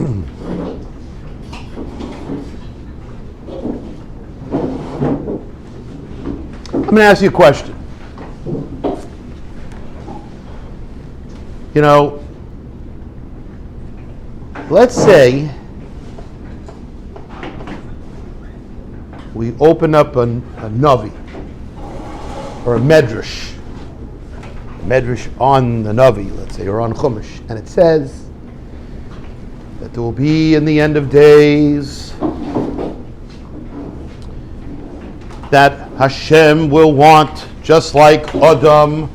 I'm going to ask you a question. You know, let's say we open up a Navi or a Medrash on the Navi, let's say, or on Chumash, and it says that there will be in the end of days that Hashem will want, just like Adam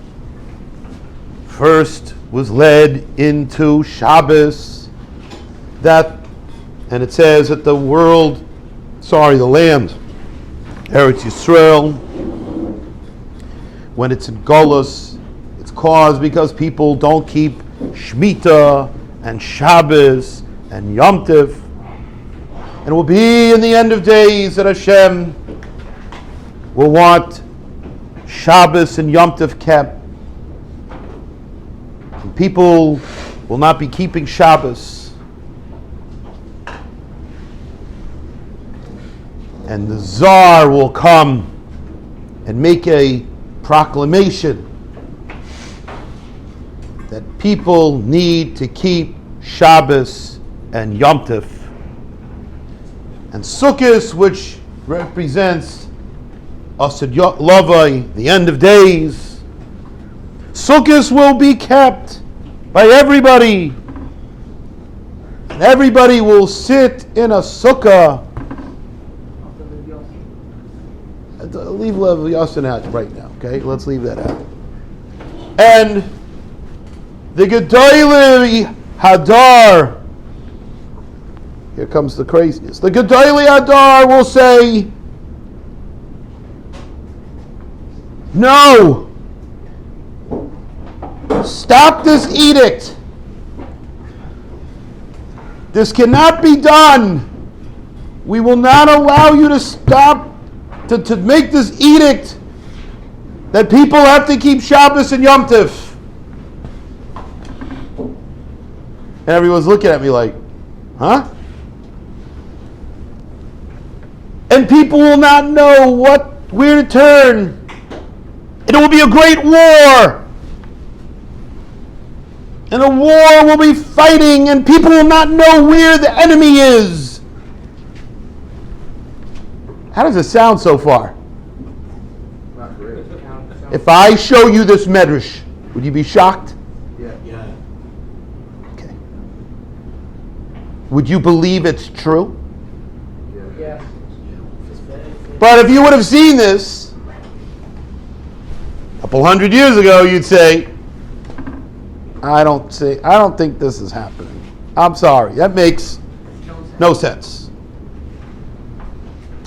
first was led into Shabbos, and it says that the land, Eretz Yisrael, when it's in Golus, it's caused because people don't keep Shemitah and Shabbos and Yom Tov. And it will be in the end of days that Hashem will want Shabbos and Yom Tov kept. And people will not be keeping Shabbos. And the Tsar will come and make a proclamation that people need to keep Shabbos and Yom Tov. And Sukkot, which represents Asad Lavai, the end of days, Sukkot will be kept by everybody. And everybody will sit in a sukkah. Leave Lev Yassin out right now, okay? Let's leave that out. And the Gedolei Hadar, here comes the craziness. The Gedolei Hadar will say, no! Stop this edict! This cannot be done! We will not allow you to stop to make this edict that people have to keep Shabbos and Yom Tov. And everyone's looking at me like, huh? And people will not know where to turn. And it will be a great war. And a war will be fighting, and people will not know where the enemy is. How does it sound so far? Not great. If I show you this medrash, would you be shocked? Yeah. Okay. Would you believe it's true? Yeah. But if you would have seen this a couple hundred years ago, you'd say, I don't think this is happening. I'm sorry. That makes no sense.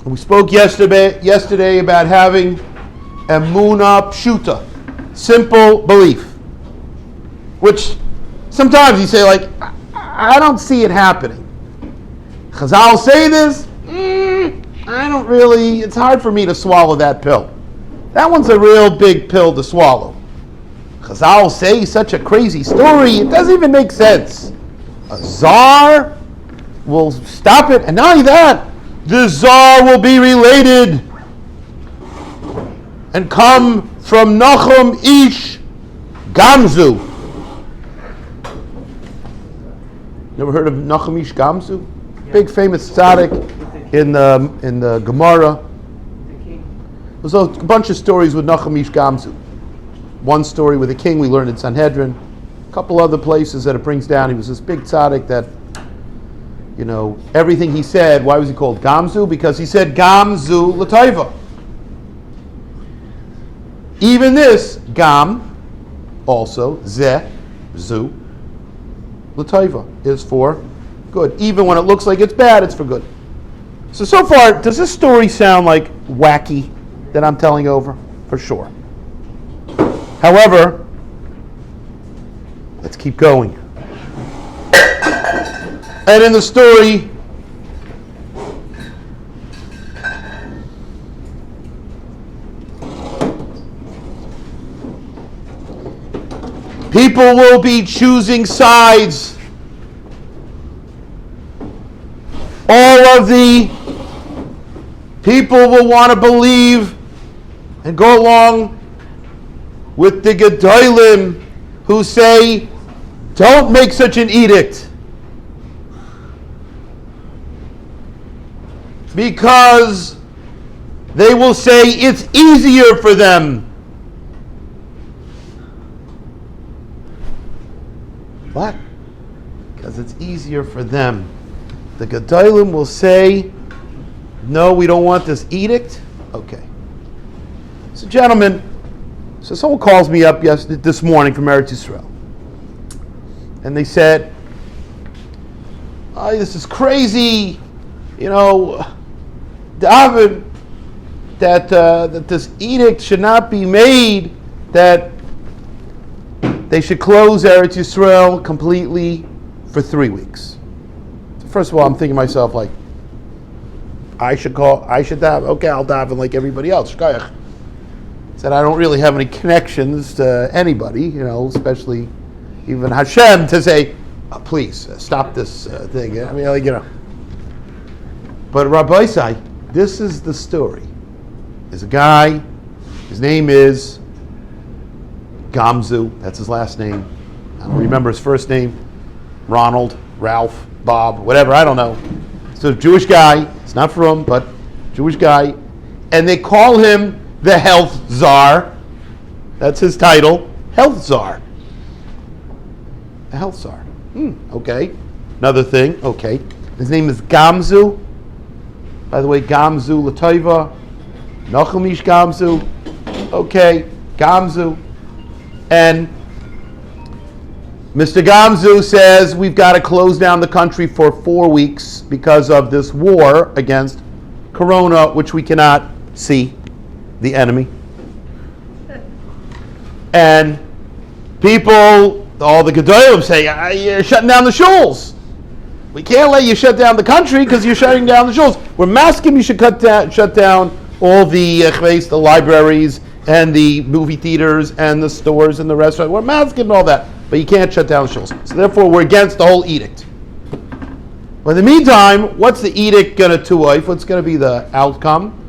We spoke yesterday about having Emunah Pshuta, simple belief, which sometimes you say, like, I don't see it happening. Chazal say this, it's hard for me to swallow that pill. That one's a real big pill to swallow. Chazal say such a crazy story, it doesn't even make sense. A czar will stop it, and not only that, the Tsar will be related and come from Nachum Ish Gamzu. Never heard of Nachum Ish Gamzu? Big famous tzaddik in the Gemara. There's a bunch of stories with Nachum Ish Gamzu. One story with a king we learned in Sanhedrin. A couple other places that it brings down. He was this big tzaddik that, everything he said, why was he called Gamzu? Because he said Gamzu L'Taiva. Even this, Gam, also, Zeh, Zu, L'Taiva, is for good. Even when it looks like it's bad, it's for good. So far, does this story sound like wacky that I'm telling over? For sure. However, let's keep going. And in the story, people will be choosing sides. all of the people will want to believe and go along with the Gedolim who say, don't make such an edict. Because they will say it's easier for them. What? Because it's easier for them. The Gedolim will say, no, we don't want this edict. Okay. So, gentlemen, so someone calls me up this morning from Eretz Yisrael. And they said, oh, this is crazy. You know, David, that this edict should not be made, that they should close Eretz Yisrael completely for 3 weeks. So first of all, I'm thinking to myself, like, I should daven. Okay, I'll daven like everybody else. Shkayach. Said I don't really have any connections to anybody, especially even Hashem, to say, oh, please stop this thing. I mean, like, But Rabbi Isai, this is the story. There's a guy, his name is Gamzu, that's his last name. I don't remember his first name. Ronald, Ralph, Bob, whatever, I don't know. So a Jewish guy, it's not from, but Jewish guy. And they call him the Health Czar. That's his title, Health Czar. The Health Czar. Okay. Another thing, okay. His name is Gamzu. By the way, Gamzu Lataiva, Nachamish Gamzu. Okay, Gamzu. And Mr. Gamzu says we've got to close down the country for 4 weeks because of this war against Corona, which we cannot see, the enemy. And people, all the Gedolim say, you're shutting down the shuls. We can't let you shut down the country because you're shutting down the shuls. We're masking you should shut down all the libraries and the movie theaters and the stores and the restaurants. We're masking all that, but you can't shut down the shuls. So therefore, we're against the whole edict. But in the meantime, what's the edict going to wife? What's going to be the outcome?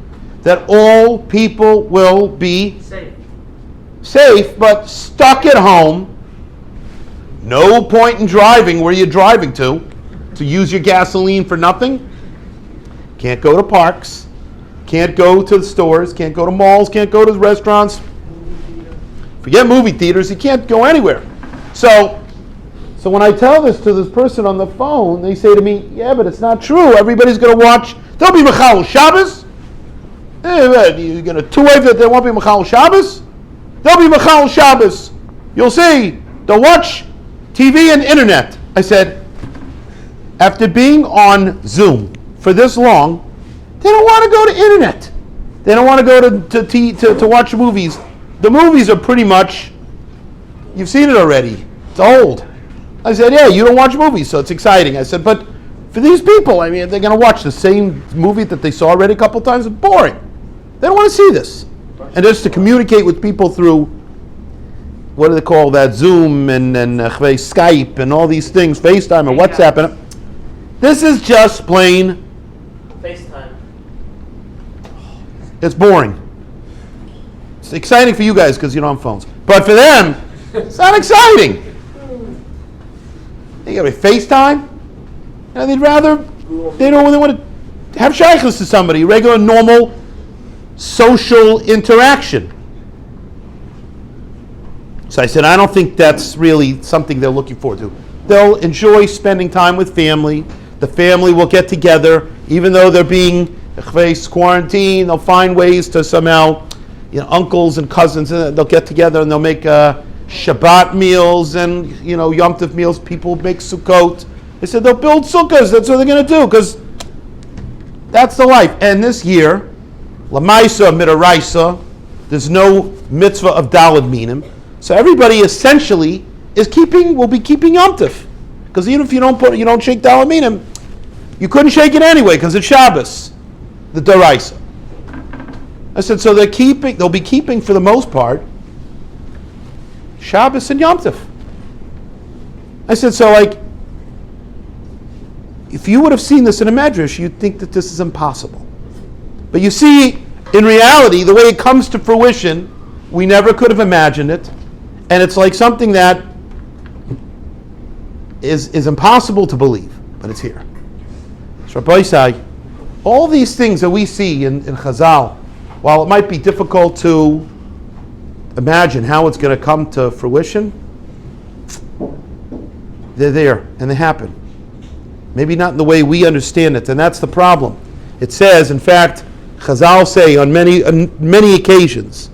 That all people will be safe, but stuck at home. No point in driving where you're driving to use your gasoline for nothing. Can't go to parks. Can't go to the stores. Can't go to malls. Can't go to the restaurants. Forget movie theaters. You can't go anywhere. So when I tell this to this person on the phone, they say to me, yeah, but it's not true. Everybody's going to watch. There'll be Mechal Shabbos. You're going to two-wave that there won't be Mechal Shabbos? There'll be Mechal Shabbos. You'll see. They'll watch TV and internet. I said, after being on Zoom for this long, they don't want to go to internet. They don't want to go to watch movies. The movies are pretty much, you've seen it already. It's old. I said, yeah, you don't watch movies, so it's exciting. I said, but for these people, I mean, they're going to watch the same movie that they saw already a couple times. It's boring. They don't want to see this. And just to communicate with people through, what do they call that, Zoom and Skype and all these things, FaceTime and WhatsApp. And this is just plain FaceTime. It's boring. It's exciting for you guys because you don't have phones. But for them, it's not exciting. They got to FaceTime. And they'd rather, they want to have shaykhs to somebody, regular, normal, social interaction. So I said, I don't think that's really something they're looking forward to. They'll enjoy spending time with family. The family will get together, even though they're being quarantined. They'll find ways to somehow, uncles and cousins, they'll get together and they'll make Shabbat meals and Yom Tov meals. People make Sukkot. They said they'll build sukkahs. That's what they're going to do because that's the life. And this year, Lamaisa Midaraisa, there's no mitzvah of Daled Minim. So everybody essentially will be keeping Yom Tov. Because even if you don't shake Daled Minim, you couldn't shake it anyway because it's Shabbos, the Daraisa. I said, so they'll be keeping for the most part Shabbos and Yom Tov. I said, so if you would have seen this in a medrash, you'd think that this is impossible. But you see, in reality, the way it comes to fruition, we never could have imagined it. And it's like something that is impossible to believe, but it's here. So Rabbi Isai, all these things that we see in Chazal, while it might be difficult to imagine how it's going to come to fruition, they're there and they happen. Maybe not in the way we understand it, and that's the problem. It says, in fact, Chazal say on many occasions,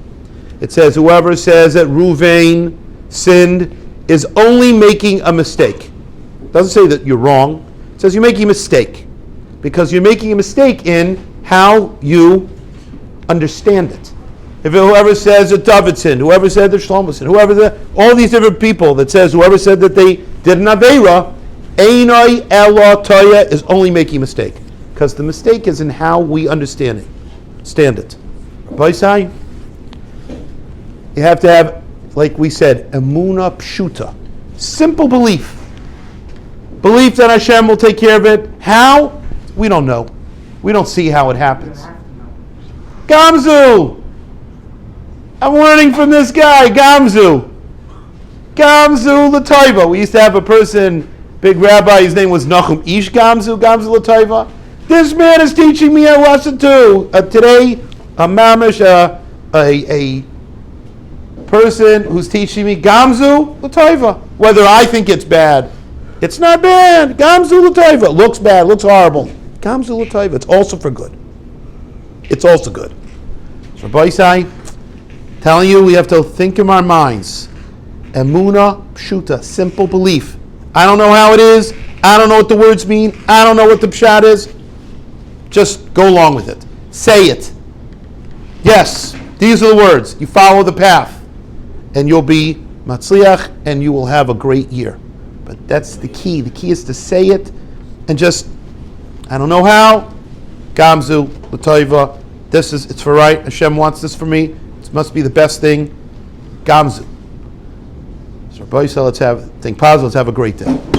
it says, whoever says that Ruvain sinned is only making a mistake. It doesn't say that you're wrong. It says you're making a mistake. Because you're making a mistake in how you understand it. If whoever says that David sinned, whoever said that Shlomo sinned, all these different people that says whoever said that they did an Aveira, Einoi Ela Toya is only making a mistake. Because the mistake is in how we understand it. Rabbi Isai, you have to have, like we said, Emuna Pshuta. Simple belief. Belief that Hashem will take care of it. How? We don't know. We don't see how it happens. Gamzu! I'm learning from this guy, Gamzu. Gamzu L'Toiva. We used to have a person, big rabbi, his name was Nachum Ish Gamzu L'Toiva. This man is teaching me a lesson too. Today, a mamish, a person who's teaching me Gamzu L'Toiva. Whether I think it's bad. It's not bad. Gamzu L'Toiva. Looks bad, looks horrible. Gamzu L'Toiva. It's also for good. It's also good. So Rabbi Isai, telling you we have to think in our minds. Emuna Pshuta, simple belief. I don't know how it is. I don't know what the words mean. I don't know what the pshat is. Just go along with it. Say it. Yes, these are the words. You follow the path. And you'll be matzliach and you will have a great year. But that's the key. The key is to say it and just, I don't know how. Gamzu, L'Toiva, it's for right. Hashem wants this for me. It must be the best thing. Gamzu. So, Rabbi Yisrael, think positive. Let's have a great day.